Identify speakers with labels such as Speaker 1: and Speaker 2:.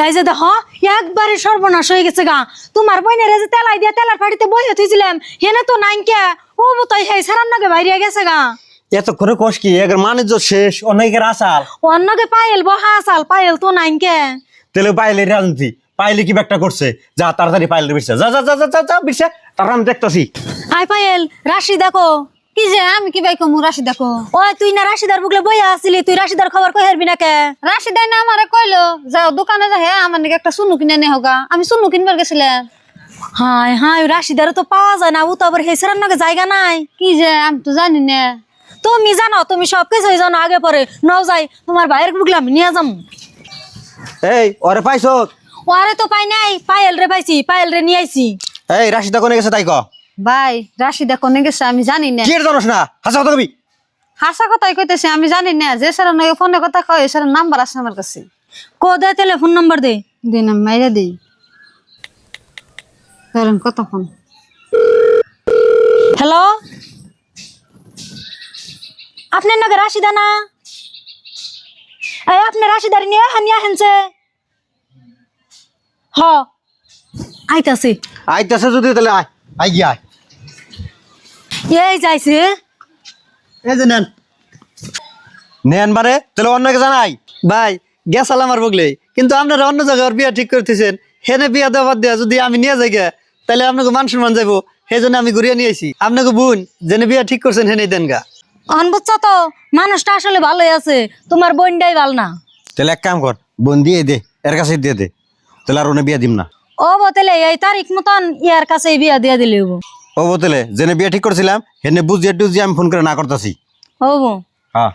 Speaker 1: এই যে দেখো একবারে সর্বনাশ হয়ে গেছে গা। তোমার বোনের যে তেলাই দিয়া তেলার ফাড়িতে বইয়ে থইছিলাম হেনে তো নাই কে। ও তাই হেই সারার নাগে বাইরে গেছে গা।
Speaker 2: এত করে কষ কি এর বাণিজ্য শেষ অনেকের আসাল
Speaker 1: অন্যকে পায়েল বহা আসাল পায়েল তো নাই কে।
Speaker 2: তেলে পাইলের রাজনীতি পাইলে কি ব্যাগটা করছে যা তাড়াতাড়ি পাইলের বিষয় যা যা যা যা যা যা বিষয় তার আমি দেখতেছি।
Speaker 1: আই পায়েল রাশি দেখো।
Speaker 3: কি যে আমি কি বাইক মু রাশি দেখো।
Speaker 1: ওই তুই না রাশিদার বুকলে বইয়া আসিলি, তুই রাশিদার খবর কই হারবি না কে?
Speaker 3: রাশি দেয় না আমারে কইলো যাও দোকানে যা হ্যাঁ আমার নাকি একটা সুনু কিনে নে হোগা। আমি সুনু কিনবার গেছিলাম।
Speaker 1: হাই হাই রাশিদারও তো পাওয়া যায় না, ও তো আবার হেই সারার নাগে জায়গা নাই।
Speaker 3: কি যে আমি তো জানি না।
Speaker 1: তুমি জানো, তুমি সব কিছুই জানো আগে পরে নাও যাই তোমার ভাইয়ের বুকলে আমি নিয়ে যাম।
Speaker 2: এই ওরে পাইছো?
Speaker 1: ওরে তো পাই নাই, পায়েল রে পাইছি, পায়েল রে নিয়ে আইছি।
Speaker 2: এই রাশিদা কোনে গেছে তাই ক।
Speaker 3: ভাই রাশি দেখো নে গেছে আমি জানি না।
Speaker 2: কি এর জানোস না হাসা কথা কবি।
Speaker 3: হাসা কথাই কইতেছে আমি জানি না। যে স্যার নাকি ফোনে কথা কয় স্যার নাম্বার আছে আমার কাছে।
Speaker 1: কো দে টেলিফোন নাম্বার দে।
Speaker 3: দিন আমি মাইরা দিই ধরেন কত ফোন।
Speaker 1: হ্যালো, আপনার নাকি রাশিদা না? এই আপনি রাশিদার নিয়ে হানিয়া হেনছে। হ আইতাছি।
Speaker 2: আইতাছে যদি তাহলে আয় আই গিয়া আয়।
Speaker 1: এই যাইছে।
Speaker 4: এই যে নেন
Speaker 2: নেন বারে তাহলে অন্যকে জানাই।
Speaker 4: ভাই গেছাল আমার বগলে, কিন্তু আপনারা অন্য জায়গায় বিয়া ঠিক করতেছেন। হেনে বিয়া দেওয়ার দেয়া যদি আমি নিয়ে যাই গে, তাহলে আপনাকে মান সম্মান যাইবো। সেই জন্য আমি ঘুরিয়ে নিয়ে আইছি। আপনাকে বোন যেনে বিয়া ঠিক করছেন হেনে দেন গা।
Speaker 1: অন বুঝছো তো মানুষটা আসলে ভালোই আছে, তোমার বোনটাই ভাল না।
Speaker 2: তাহলে এক কাম কর বোন দিয়ে দে এর কাছে দিয়ে দে তাহলে আর ওনে বিয়া দিম না।
Speaker 1: ও বতেলে এই তারিখ মতন ইয়ার কাছে বিয়া দিয়া দিলে হবো।
Speaker 2: ও বোতলে জেনে বিয়া ঠিক করছিলাম হেনে বুঝিয়ে টুজিয়ে আমি ফোন করে না করতেছি।
Speaker 1: হবো।
Speaker 2: হ্যাঁ